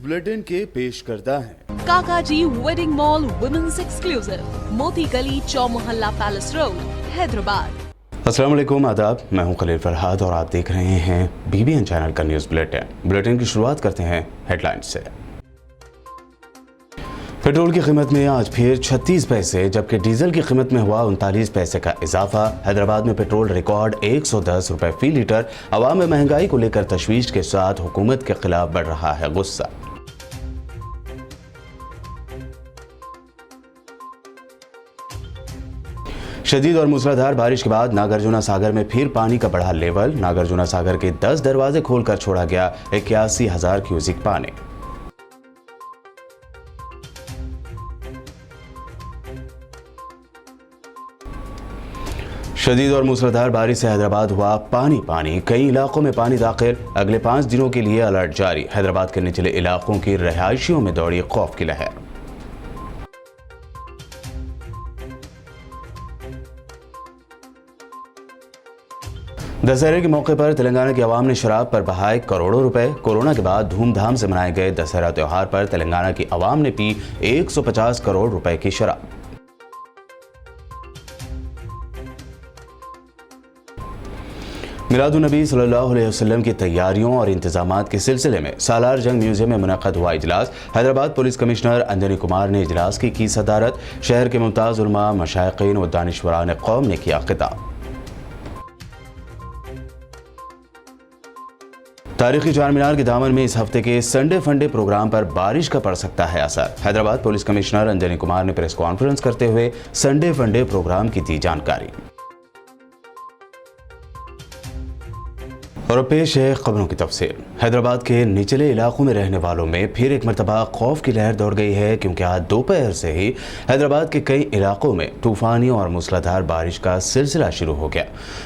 Bulletin के पेश करता है काकाजी वेडिंग मॉल वुमेन्स एक्सक्लूसिव, मोती गली, चौमोहल्ला पैलेस रोड, हैदराबाद। अस्सलाम वालेकुम, आदाब। मैं हूं खलील फरहाद और आप देख रहे हैं BBN चैनल का न्यूज़ बुलेटिन की शुरुआत करते हैं हेडलाइंस से। पेट्रोल की कीमत में आज फिर 36 पैसे जबकि डीजल की कीमत में हुआ 39 पैसे का इजाफा। हैदराबाद में पेट्रोल रिकॉर्ड 110 रुपए फी लीटर। अवाम में महंगाई को लेकर तशवीश के साथ हुकूमत के खिलाफ बढ़ रहा है गुस्सा। शदीद और मूसलाधार बारिश के बाद नागार्जुना सागर में फिर पानी का बढ़ा लेवल। नागार्जुना सागर के 10 दरवाजे खोलकर छोड़ा गया 81,000 क्यूसिक पानी। शदीद और मूसलाधार बारिश से हैदराबाद हुआ पानी। कई इलाकों में पानी दाखिल। अगले 5 दिनों के लिए अलर्ट जारी। हैदराबाद के निचले इलाकों की रहायशियों में दौड़ी खौफ की लहर। दशहरे के मौके पर तेलंगाना की आवाम ने शराब पर बहाए करोड़ों रुपए। कोरोना के बाद धूमधाम से मनाए गए दशहरा त्योहार पर तेलंगाना की आवाम ने पी 150 करोड़ रुपए की शराब। मिलादुन्नबी सल्लल्लाहु अलैहि वसल्लम की तैयारियों और इंतजामात के सिलसिले में सालार जंग म्यूजियम में मुनक़्क़द हुआ इजलास। हैदराबाद पुलिस कमिश्नर अंजनी कुमार ने इजलास की सदारत। शहर के मुमताज़ उलमा, मशाइक़ीन व दानिशवरान कौम ने किया खिताब। तारीखी चार मीनार के दामन में इस हफ्ते के संडे फंडे प्रोग्राम पर बारिश का पड़ सकता है असर। हैदराबाद पुलिस कमिश्नर अंजनी कुमार ने प्रेस कॉन्फ्रेंस करते हुए संडे फंडे प्रोग्राम की दी जानकारी। और पेश है खबरों की तफसील। हैदराबाद के निचले इलाकों में रहने वालों में फिर एक मरतबा खौफ की लहर दौड़ गई है क्योंकि आज दोपहर से ही हैदराबाद के कई इलाकों में तूफानी और मूसलाधार बारिश का सिलसिला शुरू हो गया।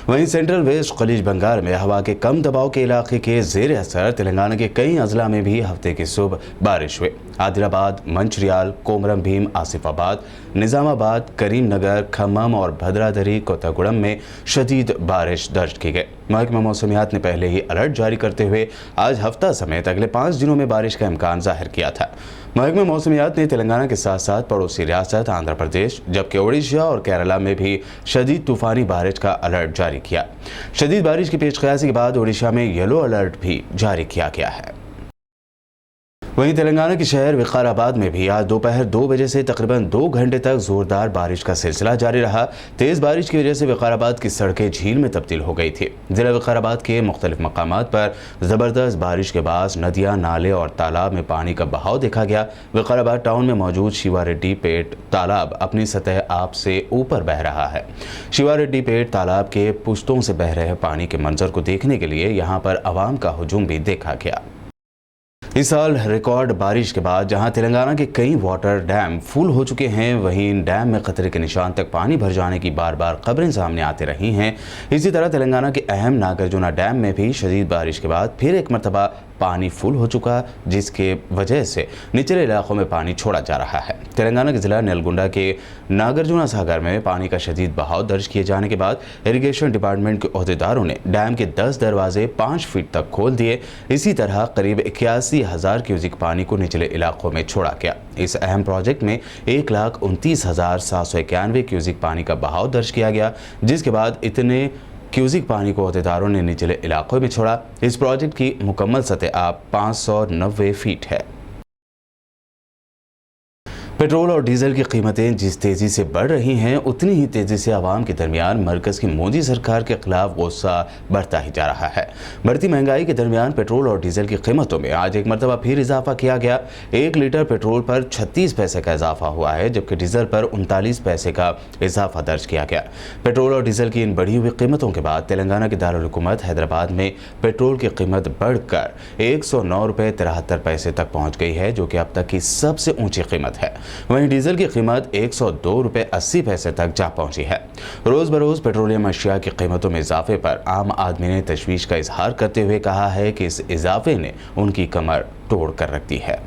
वहीं सेंट्रल वेस्ट खलीज बंगाल में हवा के कम दबाव के इलाके के जेर असर तेलंगाना के कई अजला में भी हफ्ते की सुबह बारिश हुई। आदिलाबाद, मंचिर्याल, कोमरम भीम, आसिफाबाद, निजामाबाद, करीमनगर, खम्मम और भद्रादरी, कोतागुड़म में शदीद बारिश दर्ज की गई। महकमा मौसमियात ने पहले ही अलर्ट जारी करते हुए आज हफ्ता समेत अगले 5 दिनों में बारिश का इम्कान जाहिर किया था। महकमा मौसमियात ने तेलंगाना के साथ साथ पड़ोसी रियासत आंध्र प्रदेश जबकि उड़ीसा और केरला में भी शदीद तूफानी बारिश का अलर्ट जारी किया। शदीद बारिश की पेशकयासी के बाद उड़ीसा में येलो अलर्ट भी जारी किया गया है। वहीं तेलंगाना के शहर विकाराबाद में भी आज दोपहर 2 बजे से तकरीबन 2 घंटे तक जोरदार बारिश का सिलसिला जारी रहा। तेज बारिश की वजह से विकाराबाद की सड़कें झील में तब्दील हो गई थी। जिला विकाराबाद के मुख्तलिफ मकामात पर जबरदस्त बारिश के बाद नदियां, नाले और तालाब में पानी का बहाव देखा गया। विकाराबाद टाउन में मौजूद शिवारेड्डी पेट तालाब अपनी सतह आप से ऊपर बह रहा है। शिवारेड्डी पेट तालाब के पुश्तों से बह रहे पानी के मंजर को देखने के लिए यहाँ पर आवाम का हुजूम भी देखा गया। इस साल रिकॉर्ड बारिश के बाद जहां तेलंगाना के कई वाटर डैम फुल हो चुके हैं, वहीं इन डैम में खतरे के निशान तक पानी भर जाने की बार बार खबरें सामने आती रही हैं। इसी तरह तेलंगाना के अहम नागार्जुना डैम में भी शदीद बारिश के बाद फिर एक मरतबा पानी फुल हो चुका, जिसके वजह से निचले इलाकों में पानी छोड़ा जा रहा है। तेलंगाना के जिला नलगुंडा के नागार्जुना सागर में पानी का शदीद बहाव दर्ज किए जाने के बाद इरिगेशन डिपार्टमेंट के ओहदेदारों ने डैम के 10 दरवाजे 5 फीट तक खोल दिए। इसी तरह करीब 81,000 क्यूसिक पानी को निचले इलाकों में छोड़ा गया। इस अहम प्रोजेक्ट में 1,29,791 क्यूसिक पानी का बहाव दर्ज किया गया, जिसके बाद इतने क्यूसिक पानी को ओहदेदारों ने निचले इलाकों में छोड़ा। इस प्रोजेक्ट की मुकम्मल सतह आप 590 फीट है। पेट्रोल और डीजल की कीमतें जिस तेज़ी से बढ़ रही हैं, उतनी ही तेज़ी से आवाम के दरमियान मरकज़ की मोदी सरकार के खिलाफ गुस्सा बढ़ता ही जा रहा है। बढ़ती महंगाई के दरमियान पेट्रोल और डीजल की कीमतों में आज एक मरतबा फिर इजाफा किया गया। 1 लीटर पेट्रोल पर 36 पैसे का इजाफा हुआ है जबकि डीजल पर 39 पैसे का इजाफा दर्ज किया गया। पेट्रोल और डीजल की इन बढ़ी हुई कीमतों के बाद तेलंगाना की दारुल हुकूमत हैदराबाद में पेट्रोल की कीमत बढ़कर 109 रुपये 73 पैसे तक पहुँच गई है, जो कि अब तक की सबसे ऊँची कीमत है। वहीं डीजल की कीमत 102 रुपये 80 पैसे तक जा पहुंची है। रोज बरोज पेट्रोलियम अशिया की कीमतों में इजाफे पर आम आदमी ने तशवीश का इजहार करते हुए कहा है कि इस इजाफे ने उनकी कमर तोड़ कर रख दी है।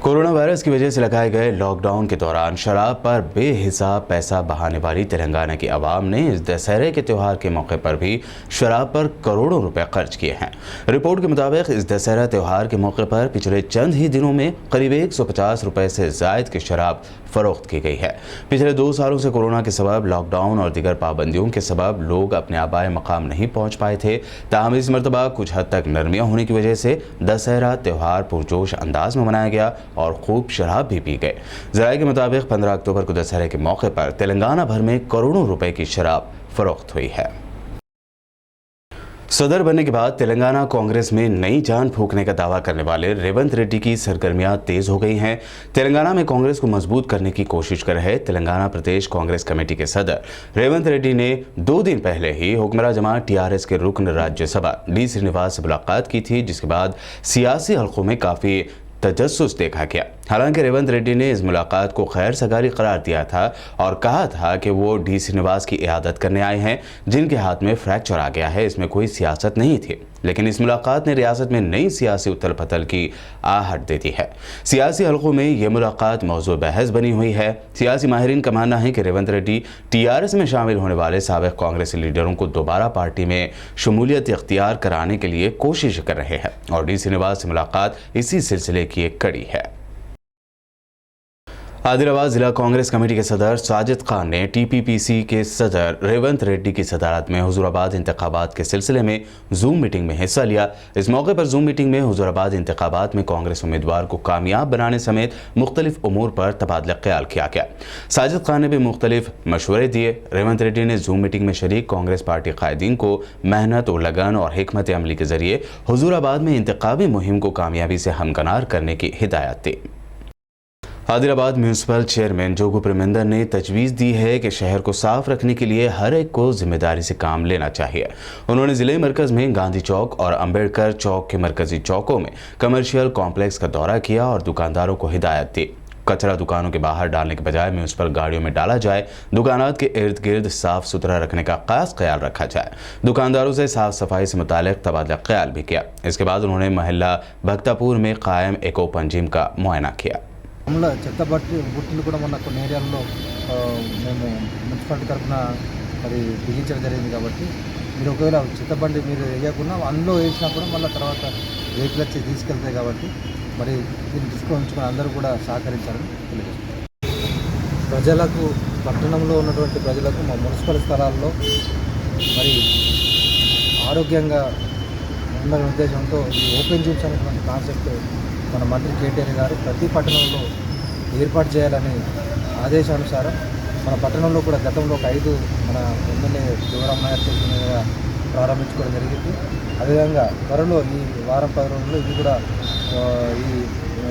कोरोना वायरस की वजह से लगाए गए लॉकडाउन के दौरान शराब पर बेहिसाब पैसा बहाने वाली तेलंगाना की आवाम ने इस दशहरे के त्यौहार के मौके पर भी शराब पर करोड़ों रुपए खर्च किए हैं। रिपोर्ट के मुताबिक इस दशहरा त्यौहार के मौके पर पिछले चंद ही दिनों में करीब 150 रुपए से जायद की शराब फरोख्त की गई है। पिछले 2 सालों से कोरोना के सबब लॉकडाउन और दीगर पाबंदियों के सबब लोग अपने आबाए मकाम नहीं पहुंच पाए थे। ताहम इस मरतबा कुछ हद तक नरमियाँ होने की वजह से दशहरा त्यौहार पुरजोश अंदाज में मनाया गया और खूब शराब भी पी गए। ज़राए के मुताबिक 15 अक्टूबर को दशहरे के मौके पर तेलंगाना भर में करोड़ों रुपए की शराब फरोख्त हुई है। सदर बनने के बाद तेलंगाना कांग्रेस में नई जान फूंकने का दावा करने वाले रेवंत रेड्डी की सरगर्मियां तेज हो गई हैं। तेलंगाना में कांग्रेस को मजबूत करने की कोशिश कर रहे तेलंगाना प्रदेश कांग्रेस कमेटी के सदर रेवंत रेड्डी ने 2 दिन पहले ही हुक्मरान जमात टीआरएस के रुकन राज्यसभा डी श्रीनिवास से मुलाकात की थी, जिसके बाद सियासी हलकों में काफ़ी तजस्सुस देखा गया। हालांकि रेवंत रेड्डी ने इस मुलाकात को खैर सगारी करार दिया था और कहा था कि वो डी श्रीनिवास की इयादत करने आए हैं, जिनके हाथ में फ्रैक्चर आ गया है, इसमें कोई सियासत नहीं थी। लेकिन इस मुलाकात ने रियासत में नई सियासी उथल पथल की आहट दे दी है। सियासी हलकों में ये मुलाकात मौजू बहस बनी हुई है। सियासी माहिरीन का मानना है कि रेवंत रेड्डी टीआरएस में शामिल होने वाले साबिक कांग्रेसी लीडरों को दोबारा पार्टी में शमूलियत इख्तियार कराने के लिए कोशिश कर रहे हैं और डी श्रीनिवास से मुलाकात इसी सिलसिले की एक कड़ी है। आदिलाबाद जिला कांग्रेस कमेटी के सदर साजिद खान ने टीपीपीसी के सदर रेवंत रेड्डी की सदारत में हुजूराबाद इंतखाबात के सिलसिले में जूम मीटिंग में हिस्सा लिया। इस मौके पर जूम मीटिंग में हुजूराबाद इंतखाबात में कांग्रेस उम्मीदवार को कामयाब बनाने समेत मुख्तलिफ उमूर पर तबादला ख्याल किया गया। साजिद खान ने भी मुख्तलिफ मशवरे दिए। रेवंत रेड्डी ने जूम मीटिंग में शरीक कांग्रेस पार्टी कायदीन को मेहनत और लगन और हिकमत अमली के जरिए हुजूराबाद में इंतखाबी मुहिम को कामयाबी से हमकनार करने की हिदायत दी। आदिलाबाद म्यूनसिपल चेयरमैन जोगू प्रेमेंदर ने तजवीज़ दी है कि शहर को साफ रखने के लिए हर एक को जिम्मेदारी से काम लेना चाहिए। उन्होंने ज़िले मरकज़ में गांधी चौक और अम्बेडकर चौक के मरकजी चौकों में कमर्शियल कॉम्प्लेक्स का दौरा किया और दुकानदारों को हिदायत दी। कचरा दुकानों के बाहर डालने के बजाय म्यूनसिपल गाड़ियों में डाला जाए, दुकानात के इर्द गिर्द साफ सुथरा रखने का खास ख्याल रखा जाए। दुकानदारों से साफ सफाई से मुतालिक तबादला ख्याल भी किया। इसके बाद उन्होंने महल्ला भक्तापुर में कायम एक ओपन जिम का मुआयना किया। చెత్త బుట్టలు కూడా మొన్న కొన్ని ఏరియాల్లో మేము మున్సిపాలిటీ తరఫున మరి బిగించడం జరిగింది కాబట్టి మీరు ఒకవేళ చెత్త బండి మీరు వేయకుండా అందులో వేసినా కూడా మళ్ళీ తర్వాత వెహికల్ వచ్చి తీసుకెళ్తాయి కాబట్టి మరి దీన్ని దృష్టిలో ఉంచుకొని అందరూ కూడా సహకరించాలని తెలియజేస్తున్నారు. ప్రజలకు పట్టణంలో ఉన్నటువంటి ప్రజలకు మా మున్సిపల్ స్థలాల్లో మరి ఆరోగ్యంగా ఉండాలనే ఉద్దేశంతో ఈ ఓపెన్ జిమ్స్ అనేటువంటి కాన్సెప్ట్ మన మంత్రి కేటీఆర్ గారు ప్రతి పట్టణంలో ఏర్పాటు చేయాలని ఆదేశానుసారం మన పట్టణంలో కూడా గతంలో ఒక 5 మన ఎమ్మెల్యే జోగరామయ్య చేతుల మీదుగా ప్రారంభించుకోవడం జరిగింది. అదేవిధంగా త్వరలో ఈ వారం 10 రోజుల్లో ఇది కూడా ఈ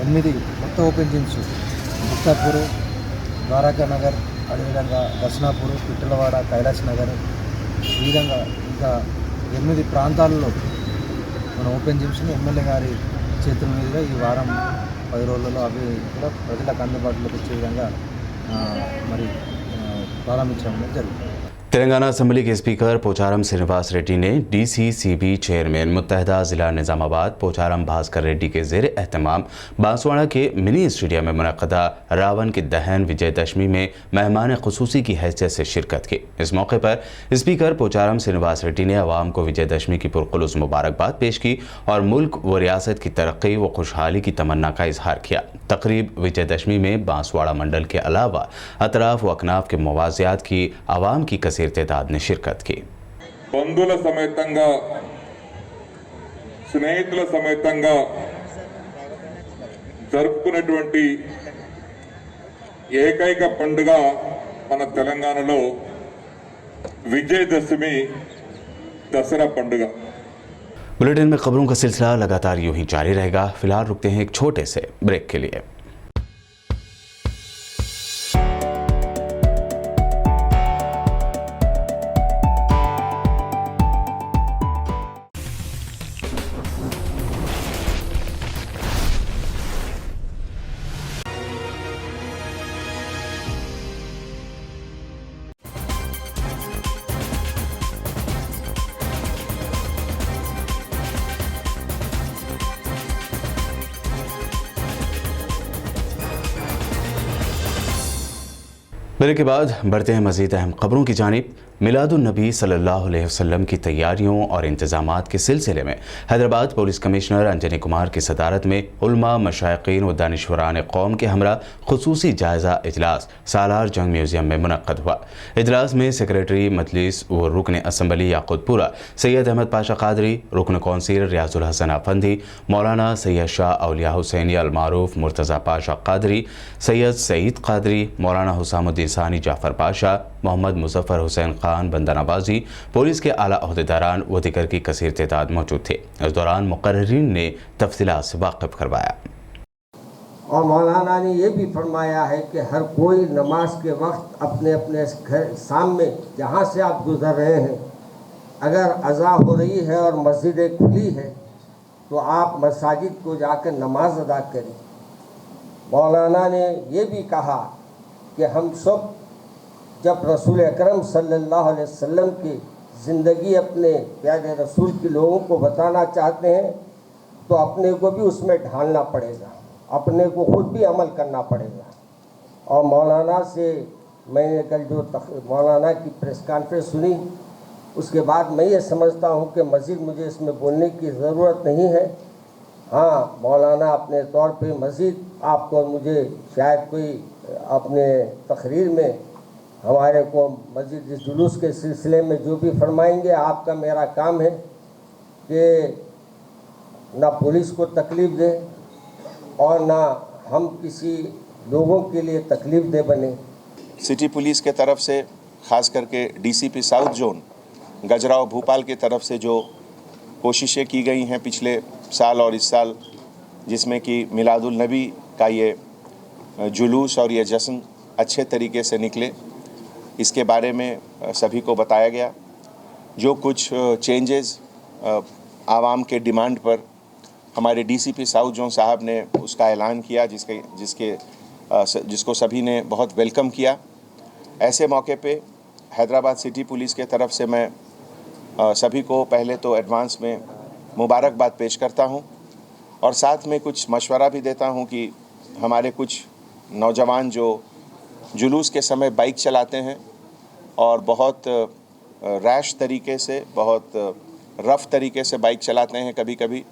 8 కొత్త ఓపెన్ జిమ్స్ ముక్తాపూర్, ద్వారకా నగర్, అదేవిధంగా దర్శనాపూర్, పిట్టలవాడ, కైలాస్ నగర్, ఈ విధంగా ఇంకా 8 ప్రాంతాల్లో మన ఓపెన్ జిమ్స్ని ఎమ్మెల్యే గారి చేతుల మీదుగా ఈ వారం 10 రోజులలో అవి కూడా ప్రజలకు అందుబాటులోకి వచ్చే విధంగా మరి ప్రారంభించడం జరుగుతుంది. तेलंगाना असेंबली के स्पीकर पोचारम श्रीनिवास रेड्डी ने डीसीसीबी चेयरमैन मुत्तहदा जिला निज़ामाबाद पोचारम भास्कर रेड्डी के ज़ेर एहतमाम बांसवाड़ा के मिनी स्टेडियम में मुनक़दा रावण की दहन विजयदशमी में मेहमान ख़ुसूसी की हैसियत से शिरकत की। इस मौके पर स्पीकर पोचारम श्रीनिवास रेड्डी ने अवाम को विजयदशमी की पुरखुलूस मुबारकबाद पेश की और मुल्क व रियासत की तरक्की व खुशहाली की तमन्ना का इजहार किया। तकरीब विजयदशमी में बांसवाड़ा मंडल के अलावा अतराफ व अकनाफ के मवाज़ियात की आवाम की कसीर तादाद ने शिरकत की। బంధువుల సమేతంగా స్నేహితుల సమేతంగా జరుపుకునేటువంటి ఏకైక పండుగ మన తెలంగాణలో విజయదశమి దసరా పండుగ। बुलेटिन में खबरों का सिलसिला लगातार यूं ही जारी रहेगा। फिलहाल रुकते हैं एक छोटे से ब्रेक के लिए। ब्रेक के बाद बढ़ते हैं मज़ीद अहम खबरों की जानिब। मिलादुन नबी सल्लल्लाहु अलैहि वसल्लम की तैयारियों और इंतजामात के सिलसिले में हैदराबाद पुलिस कमिश्नर अंजनी कुमार की सदारत में उलमा, मशाइकीन व दानिशवरान कौम के हमरा खुसूसी जायज़ा इजलास सालार जंग म्यूज़ियम में मुनक़्क़द हुआ। इजलास में सेक्रेटरी मजलिस व रुकन असम्बली याक़ूतपुरा सैयद अहमद पाशा क़ादरी, रुकन कौंसिल रियाजुल हसन अफंदी, मौलाना सैयद शाह औलिया हुसैनी अलमारूफ मुर्तज़ा पाशा क़ादरी, सैयद सईद क़ादरी, मौलाना हुसामुद्दीन सानी जाफ़र पाशा, मोहम्मद मुज़फ़्फ़र हुसैन खान बंदानाबाजी, पुलिस के आला अहदेदारान व दिगर की कसीर तादाद मौजूद थे। इस दौरान मुक़र्रिरीन ने तफ़सीलात से वाक़िफ़ करवाया। और मौलाना ने यह भी फरमाया है कि हर कोई नमाज के वक्त अपने अपने घर सामने जहाँ से आप गुज़र रहे हैं, अगर अज़ा हो रही है और मस्जिदें खुली है तो आप मसाजिद को जाकर नमाज अदा करें। मौलाना ने यह भी कहा कि हम सब जब रसूल अकरम सल्लल्लाहु अलैहि वसल्लम की ज़िंदगी अपने प्यारे रसूल के लोगों को बताना चाहते हैं तो अपने को भी उसमें ढालना पड़ेगा, अपने को खुद भी अमल करना पड़ेगा। और मौलाना से मैंने कल जो मौलाना की प्रेस कॉन्फ्रेंस सुनी, उसके बाद मैं ये समझता हूँ कि मज़ीद मुझे इसमें बोलने की ज़रूरत नहीं है। हाँ, मौलाना अपने तौर पे मज़ीद आपको और मुझे शायद कोई अपने तकरीर में हमारे को मस्जिद इस जुलूस के सिलसिले में जो भी फरमाएंगे, आपका मेरा काम है कि ना पुलिस को तकलीफ़ दे और ना हम किसी लोगों के लिए तकलीफ़ दे बने। सिटी पुलिस के तरफ से ख़ास करके DCP south zone Gajrao Bhopal की तरफ से जो कोशिशें की गई हैं पिछले साल और इस साल, जिसमें कि मिलादुल नबी का ये जुलूस और ये जश्न अच्छे तरीके से निकले, इसके बारे में सभी को बताया गया। जो कुछ चेंजेस आवाम के डिमांड पर हमारे डीसीपी साउथ जोन साहब ने उसका ऐलान किया, जिसको सभी ने बहुत वेलकम किया। ऐसे मौके पे हैदराबाद सिटी पुलिस के तरफ से मैं सभी को पहले तो एडवांस में मुबारकबाद पेश करता हूं और साथ में कुछ मशवरा भी देता हूं कि हमारे कुछ नौजवान जो जुलूस के समय बाइक चलाते हैं और बहुत रैश तरीके से, बहुत रफ़ तरीके से बाइक चलाते हैं, कभी कभी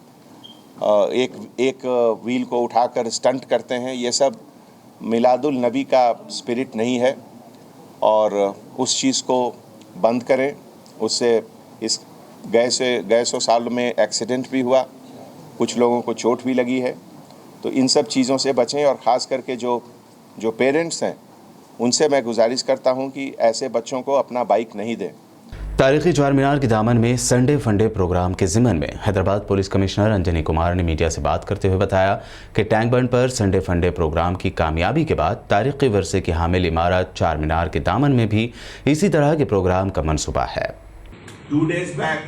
एक व्हील को उठाकर स्टंट करते हैं, ये सब मिलादुल नबी का स्पिरिट नहीं है और उस चीज़ को बंद करें। उससे इस गए सौ साल में एक्सीडेंट भी हुआ, कुछ लोगों को चोट भी लगी है, तो इन सब चीज़ों से बचें। और ख़ास करके जो पेरेंट्स हैं उनसे मैं गुजारिश करता हूं कि ऐसे बच्चों को अपना बाइक नहीं दें। तारीखी चार मीनार के दामन में संडे फंडे प्रोग्राम के ज़िमन में हैदराबाद पुलिस कमिश्नर अंजनी कुमार ने मीडिया से बात करते हुए बताया कि टैंक बंड पर संडे फंडे प्रोग्राम की कामयाबी के बाद तारीखी वर्से की हामिल इमारत चार मीनार के दामन में भी इसी तरह के प्रोग्राम का मनसूबा है। 2 days back,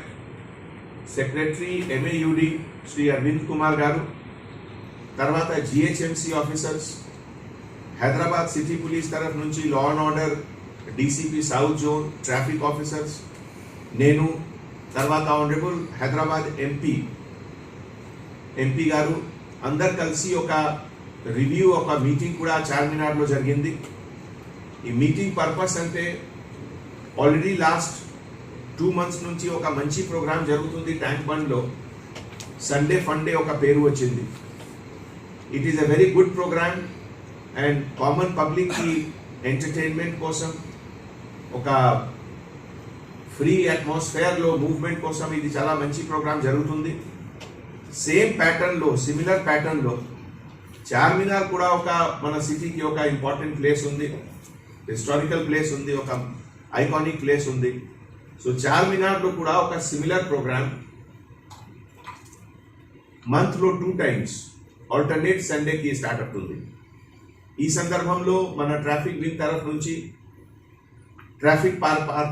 secretary MAUD Shri Arvind Kumar garu, తర్వాత GHMC officers, Hyderabad city police తరఫు నుంచి law and order DCP south zone traffic officers, నేను, తర్వాత ఆనరబుల్ హైదరాబాద్ ఎంపీ గారు అందరు కలిసి ఒక రివ్యూ, ఒక మీటింగ్ కూడా చార్మినార్లో జరిగింది. ఈ మీటింగ్ పర్పస్ అంటే ఆల్రెడీ లాస్ట్ 2 months నుంచి ఒక మంచి ప్రోగ్రామ్ జరుగుతుంది ట్యాంక్ బండ్లో. సండే ఫండే ఒక పేరు వచ్చింది. It is a very good programme and common public కి ఎంటర్టైన్మెంట్ కోసం, ఒక ఫ్రీ అట్మాస్ఫియర్లో మూవ్మెంట్ కోసం ఇది చాలా మంచి ప్రోగ్రామ్ జరుగుతుంది. సేమ్ ప్యాటర్న్లో, సిమిలర్ ప్యాటర్న్లో చార్మినార్ కూడా ఒక మన సిటీకి ఒక ఇంపార్టెంట్ ప్లేస్ ఉంది, హిస్టారికల్ ప్లేస్ ఉంది, ఒక ఐకానిక్ ప్లేస్ ఉంది. సో చార్మినార్లో కూడా ఒక సిమిలర్ ప్రోగ్రామ్ మంత్లో 2 times ఆల్టర్నేట్ సండేకి స్టార్ట్ అవుతుంది. ఈ సందర్భంలో మన ట్రాఫిక్ వింగ్ తరఫు నుంచి ట్రాఫిక్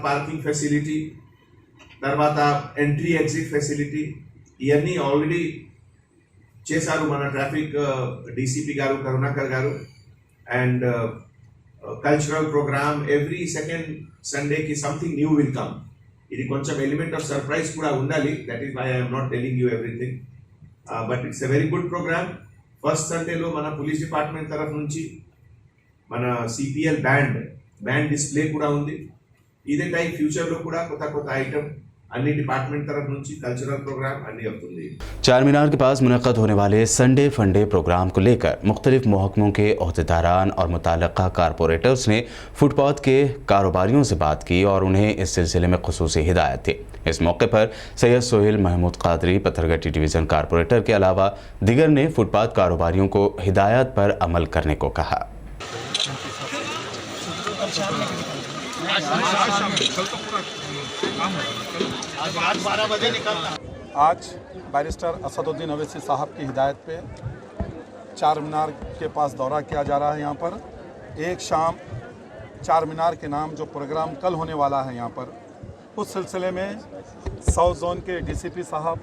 పార్కింగ్ ఫెసిలిటీ, తర్వాత ఎంట్రీ ఎగ్జిట్ ఫెసిలిటీ ఇవన్నీ ఆల్రెడీ చేశారు మన traffic DCP garu, Karunakar garu. And cultural programme every second సండేకి సంథింగ్ న్యూ విల్ కమ్. ఇది కొంచెం ఎలిమెంట్ ఆఫ్ సర్ప్రైజ్ కూడా ఉండాలి. That is why I'm not telling you everything, but it's a very good programme. First సండేలో మన పోలీస్ డిపార్ట్మెంట్ తరఫు నుంచి మన CPL బ్యాండ్ బ్యాండ్ డిస్ప్లే కూడా ఉంది. ఇదే టైప్ ఫ్యూచర్లో కూడా కొత్త కొత్త ఐటమ్ अन्य डिपार्टमेंट तरफ నుంచి कल्चरल प्रोग्राम अन्य होती। चार मीनार के पास मुनक़्क़द होने वाले संडे फंडे प्रोग्राम को लेकर मुख्तलिफ महकमों के ओहदेदारान और मुतल्लिक़ा कारपोरेटर्स ने फुटपाथ के कारोबारियों से बात की और उन्हें इस सिलसिले में खुसूसी हिदायत दी। इस मौके पर सैयद सोहेल महमूद कादरी पत्थरगट्टी डिवीज़न कारपोरेटर के अलावा दिगर ने फुटपाथ कारोबारियों को हिदायत पर अमल करने को कहा। आज बैरिस्टर असदुद्दीन अवैसी साहब की हिदायत पे चार मीनार के पास दौरा किया जा रहा है। यहाँ पर एक शाम चार मीनार के नाम जो प्रोग्राम कल होने वाला है यहाँ पर, उस सिलसिले में साउथ जोन के डीसीपी साहब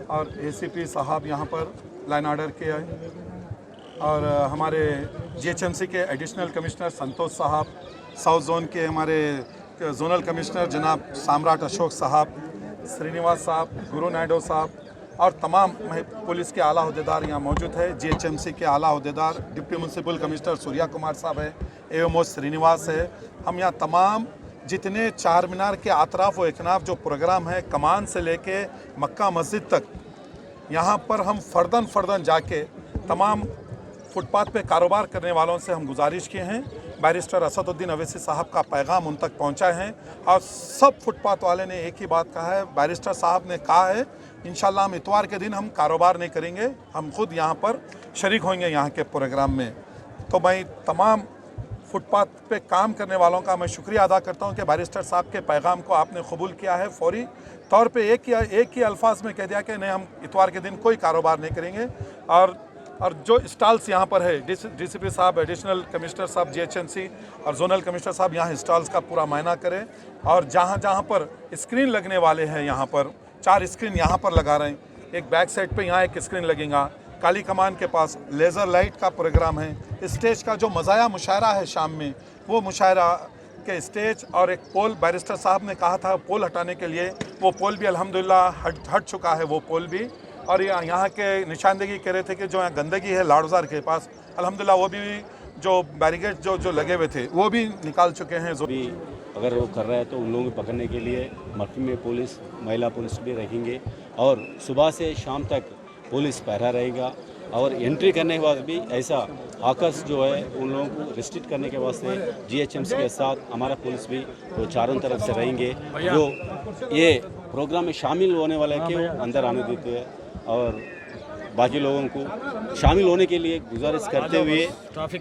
और एसीपी साहब यहाँ पर लाइन ऑर्डर के आए और हमारे जीएचएमसी के एडिशनल कमिश्नर संतोष साहब, साउथ जोन के हमारे जोनल कमिश्नर जनाब सम्राट अशोक साहब, श्रीनिवास साहब, गुरु नायडू साहब और तमाम पुलिस के आला अहदेदार यहाँ मौजूद है। जीएचएमसी के आला अहदेदार deputy municipal commissioner Surya Kumar साहब है, एएमओ श्रीनिवास है। हम यहाँ तमाम जितने चार मीनार के अतराफ व एकनाफ जो प्रोग्राम है कमान से लेके मक्का मस्जिद तक, यहाँ पर हम फ़र्दन जाके तमाम फुटपाथ पे कारोबार करने वालों से हम गुजारिश किए हैं। बैरिस्टर असदुद्दीन अवैसी साहब का पैगाम उन तक पहुँचा है और सब फुटपाथ वाले ने एक ही बात कहा है, बैरिस्टर साहब ने कहा है इंशाल्लाह हम इतवार के दिन हम कारोबार नहीं करेंगे, हम खुद यहाँ पर शरीक होंगे यहाँ के प्रोग्राम में। तो मैं तमाम फुटपाथ पे काम करने वालों का मैं शुक्रिया अदा करता हूँ कि बैरिस्टर साहब के पैगाम को आपने कबूल किया है। फौरी तौर पे एक ही अल्फाज में कह दिया कि नहीं हम इतवार के दिन कोई कारोबार नहीं करेंगे। और जो स्टॉल्स यहाँ पर है, डीसीपी साहब, एडिशनल कमिश्नर साहब जीएचएमसी और जोनल कमिश्नर साहब यहाँ स्टॉल्स का पूरा मायना करें और जहाँ पर स्क्रीन लगने वाले हैं यहाँ पर 4 स्क्रीन यहाँ पर लगा रहे हैं। एक बैक साइड पे यहाँ एक स्क्रीन लगेगा, काली कमान के पास लेज़र लाइट का प्रोग्राम है। स्टेज का जो मज़ाया मुशायरा है शाम में, वो मुशायरा के स्टेज और एक पोल, बैरिस्टर साहब ने कहा था पोल हटाने के लिए, वो पोल भी अल्हम्दुलिल्लाह हट चुका है वो पोल भी। और यहाँ के निशानदेही कह रहे थे कि जो यहाँ गंदगी है लाड़ोज़ार के पास, अल्हम्दुलिल्लाह वो भी जो बैरिकेड जो लगे हुए थे वो भी निकाल चुके हैं। जो भी अगर वो कर रहा है तो उन लोगों को पकड़ने के लिए मफ्ती में पुलिस, महिला पुलिस भी रखेंगे और सुबह से शाम तक पुलिस पहरा रहेगा और एंट्री करने के बाद भी ऐसा हाकर्स जो है उन लोगों को रिस्ट्रिक्ट करने के वास्ते जीएचएमसी के साथ हमारा पुलिस भी वो चारों तरफ से रहेंगे। जो ये प्रोग्राम में शामिल होने वाले के अंदर आने देते हैं और बाकी लोगों को शामिल होने के लिए गुजारिश करते हुए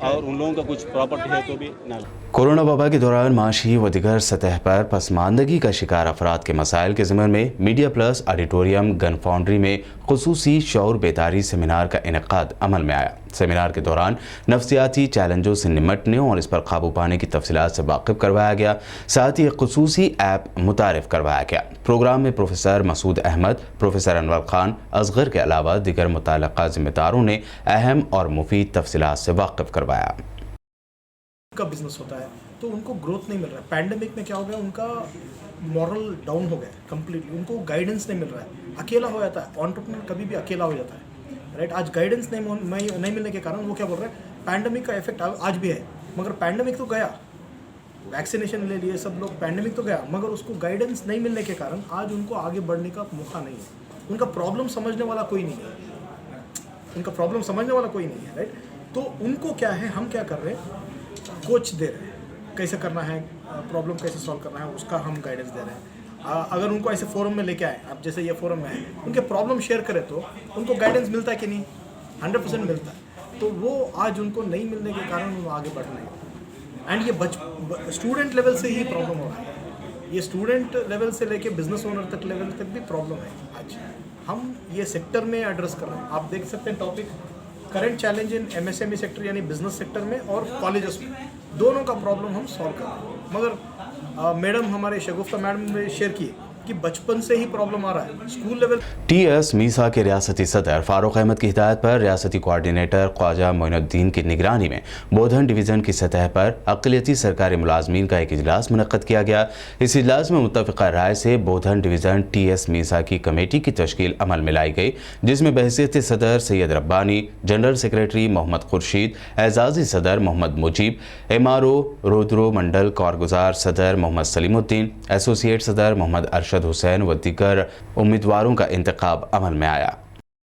और उन लोगों का कुछ प्रॉपर्टी है तो भी ना। कोरोना वबा के दौरान माशी व दिगर सतह पर पसमानदगी का शिकार अफराद के मसाइल के ज़िम्मे में media plus auditorium gun foundry में खुसूसी शऊर बेदारी सेमिनार का इनेकाद अमल में आया। सेमिनार के दौरान नफ्सियाती चैलेंजों से निमटने और इस पर काबू पाने की तफसीलात से वाकिफ करवाया गया, साथ ही एक खुसूसी ऐप मुतारिफ करवाया गया। प्रोग्राम में प्रोफेसर मसूद अहमद, प्रोफेसर अनवर खान असगर के अलावा दिगर मुतल्लिक़ा ज़िम्मेदारों ने अहम और मुफीद तफसीलात से वाकिफ करवाया। का बिजनेस होता है तो उनको ग्रोथ नहीं मिल रहा है। पैंडेमिक में क्या हो गया, उनका मॉरल डाउन हो गया कंप्लीटली, उनको गाइडेंस नहीं मिल रहा है, अकेला हो जाता है। एंटरप्रेन्योर कभी भी अकेला हो जाता है, राइट। आज गाइडेंस नहीं मिलने के कारण वो क्या बोल रहे हैं, पैंडेमिक का इफेक्ट आज भी है, मगर पैंडेमिक तो गया, वैक्सीनेशन ले लिए सब लोग, पैंडेमिक तो गया, मगर उसको गाइडेंस नहीं मिलने के कारण आज उनको आगे बढ़ने का मौका नहीं है। उनका प्रॉब्लम समझने वाला कोई नहीं है, राइट। तो उनको क्या है, हम क्या कर रहे हैं, कोच दे रहे हैं, कैसे करना है, प्रॉब्लम कैसे सॉल्व करना है, उसका हम गाइडेंस दे रहे हैं। अगर उनको ऐसे फोरम में लेके आए, अब जैसे ये फोरम में है, उनके प्रॉब्लम शेयर करें तो उनको गाइडेंस मिलता है कि नहीं, 100% मिलता है। तो वो आज उनको नहीं मिलने के कारण वो आगे बढ़ रहे हैं। एंड ये स्टूडेंट लेवल से ही प्रॉब्लम हो रहा है, ये स्टूडेंट लेवल से लेके बिजनेस ओनर तक लेवल तक भी प्रॉब्लम है। आज हम ये सेक्टर में एड्रेस कर रहे हैं। आप देख सकते हैं topic current challenge in MSME sector यानी बिजनेस सेक्टर में और कॉलेजेस में, दोनों का प्रॉब्लम हम सॉल्व कर रहे हैं। मगर मैडम हमारे शगुफ्ता मैडम ने शेयर किए कि बचपन से ही प्रॉब्लम आ रहा है स्कूल लेवल। TS मीसा के रियासती सदर फारूक अहमद की हिदायत पर रियासती कोऑर्डिनेटर ख्वाजा मोइनुद्दीन की निगरानी में बोधन डिवीज़न की सतह पर अक़लियती सरकारी मुलाजमीन का एक इजलास मुनक़्क़द किया गया। इस इजलास में मुत्तफ़िक़ा राय से बोधन डिवीज़न TS मीसा की कमेटी की तश्कील अमल में लाई गई, जिसमें बहसीयत सदर सैयद रब्बानी, जनरल सेक्रेटरी मोहम्मद खुर्शीद, एजाज़ी सदर मोहम्मद मुजीब, MRO रोदरो मंडल कारगुजार सदर मोहम्मद सलीमुद्दीन, एसोसिएट सदर मोहम्मद अरशद हुसैन व दीगर उम्मीदवारों का इंतखाब अमल में आया।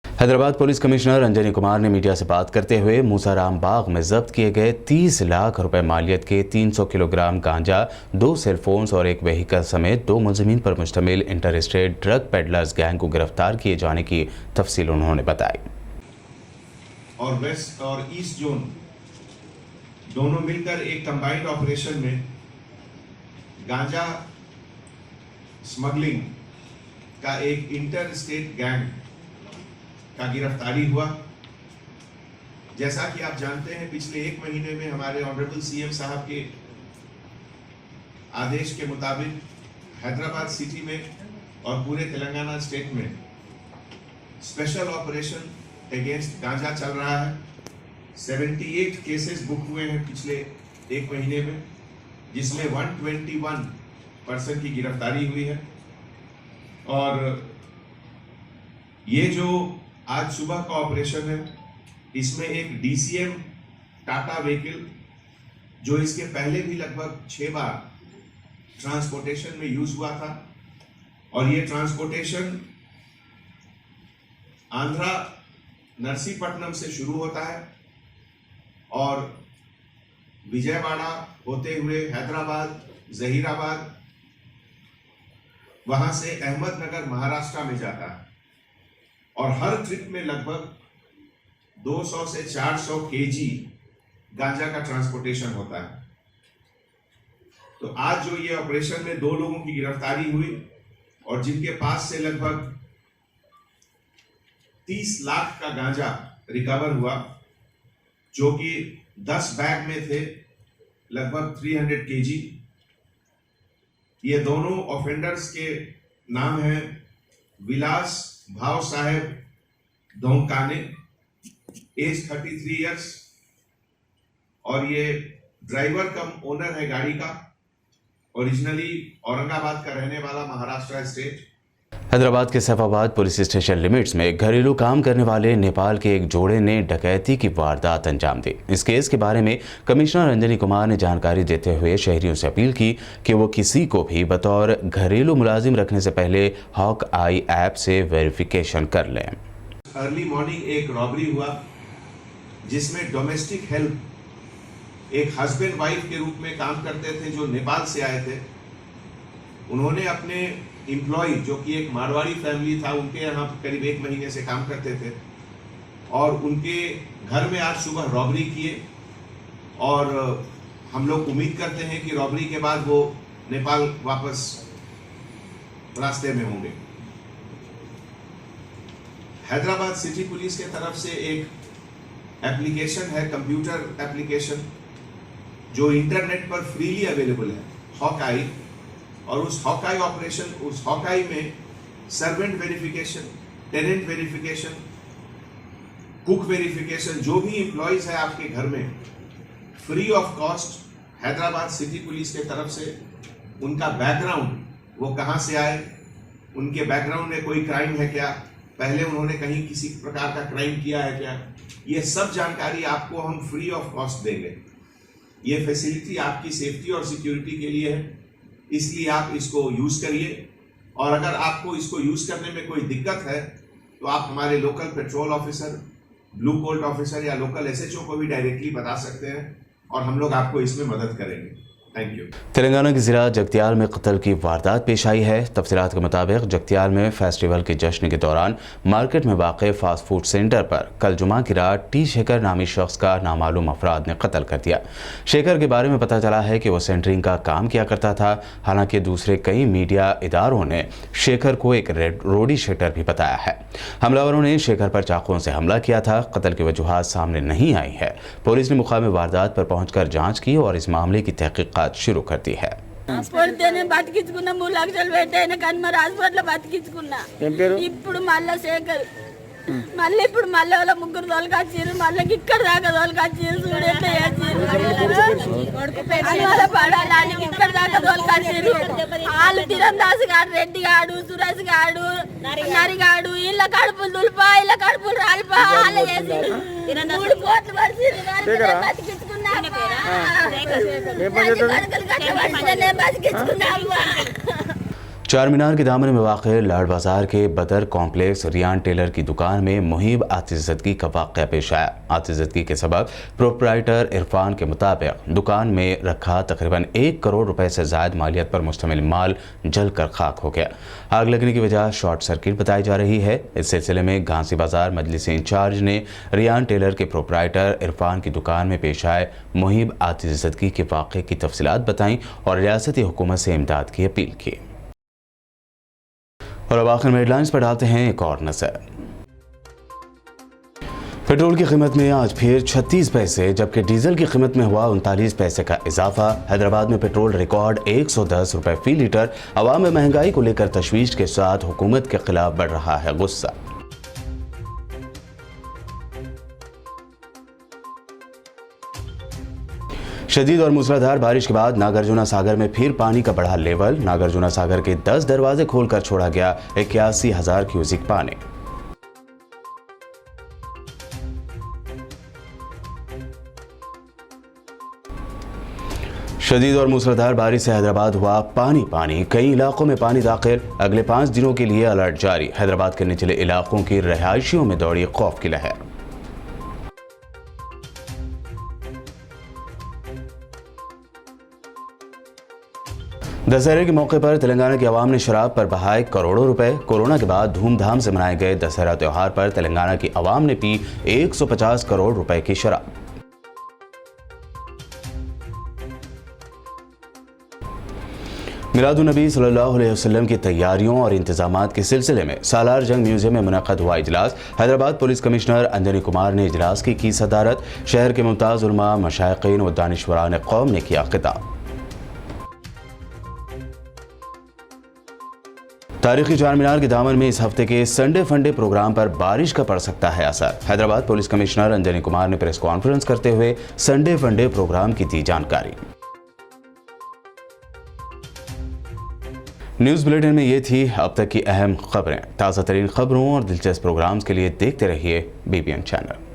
हैदराबाद पुलिस कमिश्नर अंजनी कुमार ने मीडिया से बात करते हुए मूसाराम बाग में जब्त किए गए 30 लाख रुपए मालियत के 300 किलोग्राम गांजा, 2 सेलफोन्स और एक व्हीकल समेत 2 मुलजिमीन पर मुश्तमिल inter state drug peddlers gang को गिरफ्तार किए जाने की तफसील उन्होंने बताई। और वेस्ट और ईस्ट जोन दोनों मिलकर एक कंबाइंड ऑपरेशन में गांजा स्मगलिंग का एक इंटर स्टेट गैंग का गिरफ्तारी हुआ। जैसा कि आप जानते हैं, पिछले 1 महीने में हमारे ऑनरेबल CM साहब के आदेश के मुताबिक हैदराबाद सिटी में और पूरे तेलंगाना स्टेट में स्पेशल ऑपरेशन अगेंस्ट गांजा चल रहा है। 78 केसेस बुक हुए हैं पिछले 1 महीने में, जिसमें 121 पर्सन की गिरफ्तारी हुई है। और ये जो आज सुबह का ऑपरेशन है, इसमें एक DCM टाटा व्हीकल, जो इसके पहले भी लगभग 6 बार ट्रांसपोर्टेशन में यूज हुआ था, और ये ट्रांसपोर्टेशन आंध्रा नरसीपट्टनम से शुरू होता है और विजयवाड़ा होते हुए हैदराबाद, जहीराबाद, वहां से अहमदनगर महाराष्ट्र में जाता है। और हर ट्रिप में लगभग 200 से 400 kg गांजा का ट्रांसपोर्टेशन होता है। तो आज जो ये ऑपरेशन में 2 लोगों की गिरफ्तारी हुई और जिनके पास से लगभग 30 लाख का गांजा रिकवर हुआ, जो कि 10 बैग में थे लगभग 300 kg। ये दोनों ऑफेंडर्स के नाम हैं विलास भाव साहेब धोंकाने, एज 33 ईयर्स, और ये ड्राइवर कम ओनर है गाड़ी का, ओरिजिनली औरंगाबाद का रहने वाला, महाराष्ट्र स्टेट। हैदराबाद के सैफाबाद पुलिस स्टेशन लिमिट्स में घरेलू काम करने वाले नेपाल के एक जोड़े ने डकैती की वारदात अंजाम दी। इस केस के बारे में कमिश्नर अंजनी कुमार ने जानकारी देते हुए शहरियों से अपील की कि वो किसी को भी बतौर घरेलू मुलाजिम रखने से पहले हॉक आई ऐप से वेरिफिकेशन कर लें। अर्ली मॉर्निंग एक रॉबरी हुआ, जिसमें डोमेस्टिक हेल्प एक हस्बैंड वाइफ के रूप में काम करते थे, जो नेपाल से आए थे। उन्होंने अपने एम्प्लॉय, जो कि एक मारवाड़ी फैमिली था, उनके यहाँ करीब 1 महीने से काम करते थे, और उनके घर में आज सुबह रॉबरी किए। और हम लोग उम्मीद करते हैं कि रॉबरी के बाद वो नेपाल वापस रास्ते में होंगे। हैदराबाद सिटी पुलिस के तरफ से एक एप्लीकेशन है, कंप्यूटर एप्लीकेशन, जो इंटरनेट पर फ्रीली अवेलेबल है, हॉकआई। और उस हॉकआई ऑपरेशन, उस हॉकआई में servant verification, tenant verification, cook verification, जो भी एम्प्लॉयज है आपके घर में, free of cost Hyderabad city police के तरफ से उनका बैकग्राउंड, वो कहाँ से आए, उनके बैकग्राउंड में कोई क्राइम है क्या, पहले उन्होंने कहीं किसी प्रकार का क्राइम किया है क्या, ये सब जानकारी आपको हम फ्री ऑफ कॉस्ट देंगे। ये फैसिलिटी आपकी सेफ्टी और सिक्योरिटी के लिए है, इसलिए आप इसको यूज करिए। और अगर आपको इसको यूज करने में कोई दिक्कत है, तो आप हमारे local petrol officer, blue Colt officer या लोकल SHO को भी डायरेक्टली बता सकते हैं, और हम लोग आपको इसमें मदद करेंगे। Thank you. तेलंगाना के ज़िला जगतियाल में कत्ल की वारदात पेश आई है। तफसीलात के मुताबिक जगतियाल में फेस्टिवल के जश्न के दौरान मार्केट में वाक़ फास्ट फूड सेंटर पर कल जुमा की रात T शेखर नामी शख्स का नामालूम अफराद ने कत्ल कर दिया। शेखर के बारे में पता चला है कि वो सेंटरिंग का काम किया करता था। हालांकि दूसरे कई मीडिया इदारों ने शेखर को एक रोडी शेटर भी बताया है। हमलावरों ने शेखर पर चाकुओं से हमला किया था। कत्ल की वजूहात सामने नहीं आई है। पुलिस ने मुकामी वारदात पर पहुंचकर जांच की और इस मामले की तहकीकात शुरू कर दी है। పొడితేనే బతికించుకున్నా 3 లక్షలు పెట్టాను కానీ మరి హాస్పిటల్ బతికించుకున్నా. ఇప్పుడు మళ్ళా శేఖర్ మళ్ళీ ఇప్పుడు మళ్ళీ వాళ్ళ 3 తోలుకొచ్చారు. మళ్ళీ ఇక్కడ దాకా తోలుకొచ్చారు. చూడండి పడాలని ఇక్కడ దాకా తోలుకొచ్చారు. వాళ్ళు తీరందాస్ గాడు, రెడ్డి గాడు, సురేష్ గాడు, నరిగాడు, ఇళ్ళ కడుపులు దులిపా, ఇళ్ళ కడుపులు రాలిపా, వాళ్ళు చేసి 3 కోట్లు పడిచి బతికించుకున్నా. चार मीनार के दामन में वाक़ लाड बाज़ार के बदर कॉम्प्लेक्स रियान टेलर की दुकान में मुहिब आतिज़दगी का वाक़या पेश आया। आतिज़दगी के सबब प्रोप्राइटर इरफान के मुताबिक दुकान में रखा तकरीबन 1 करोड़ रुपए से ज़ायद मालियत पर मुश्तमिल माल जलकर खाक हो गया। आग लगने की वजह शॉर्ट सर्किट बताई जा रही है। इस सिलसिले में घांसी बाज़ार मजलिस इंचार्ज ने रियान टेलर के प्रोप्राइटर इरफान की दुकान में पेश आए मुहिब आतिज़दगी के वाक़े की तफसीलात बताईं और रियासती हुकूमत से इमदाद की अपील की। और अब आखिर में हेडलाइंस पर डालते हैं एक और नजर। पेट्रोल की कीमत में आज फिर 36 पैसे जबकि डीजल की कीमत में हुआ 39 पैसे का इजाफा। हैदराबाद में पेट्रोल रिकॉर्ड 110 रुपए फी लीटर। अवाम में महंगाई को लेकर तशवीश के साथ हुकूमत के खिलाफ बढ़ रहा है गुस्सा। शदीद और मूसलाधार बारिश के बाद नागार्जुना सागर में फिर पानी का बढ़ा लेवल। नागार्जुना सागर के 10 दरवाजे खोलकर छोड़ा गया 81,000 क्यूसिक पानी। शदीद और मूसलाधार बारिश से हैदराबाद हुआ पानी पानी। कई इलाकों में पानी दाखिल। अगले 5 दिनों के लिए अलर्ट जारी। हैदराबाद के निचले इलाकों की रहायशियों में दौड़ी खौफ की लहर। दशहरे के मौके पर तेलंगाना की आवाम ने शराब पर बहाए करोड़ों रुपए। कोरोना के बाद धूमधाम से मनाए गए दशहरा त्योहार पर तेलंगाना की आवाम ने पी 150 करोड़ रुपए की शराब। मिलादुन्नबी सल्लल्लाहु अलैहि वसल्लम की तैयारियों और इंतजामात के सिलसिले में सालार जंग म्यूजियम में मुनक़्क़द हुआ इजलास। हैदराबाद पुलिस कमिश्नर अंजनी कुमार ने इजलास की सदारत। शहर के मुमताज़ उलमा, मशाइक़ीन व दानिशवरान कौम ने किया खिताब। तारीखी चार मीनार के दामन में इस हफ्ते के संडे फंडे प्रोग्राम पर बारिश का पड़ सकता है असर। हैदराबाद पुलिस कमिश्नर अंजनी कुमार ने प्रेस कॉन्फ्रेंस करते हुए संडे फंडे प्रोग्राम की दी जानकारी। न्यूज़ बुलेटिन में ये थी अब तक की अहम खबरें। ताज़ा तरीन खबरों और दिलचस्प प्रोग्राम्स के लिए देखते रहिए BBN चैनल।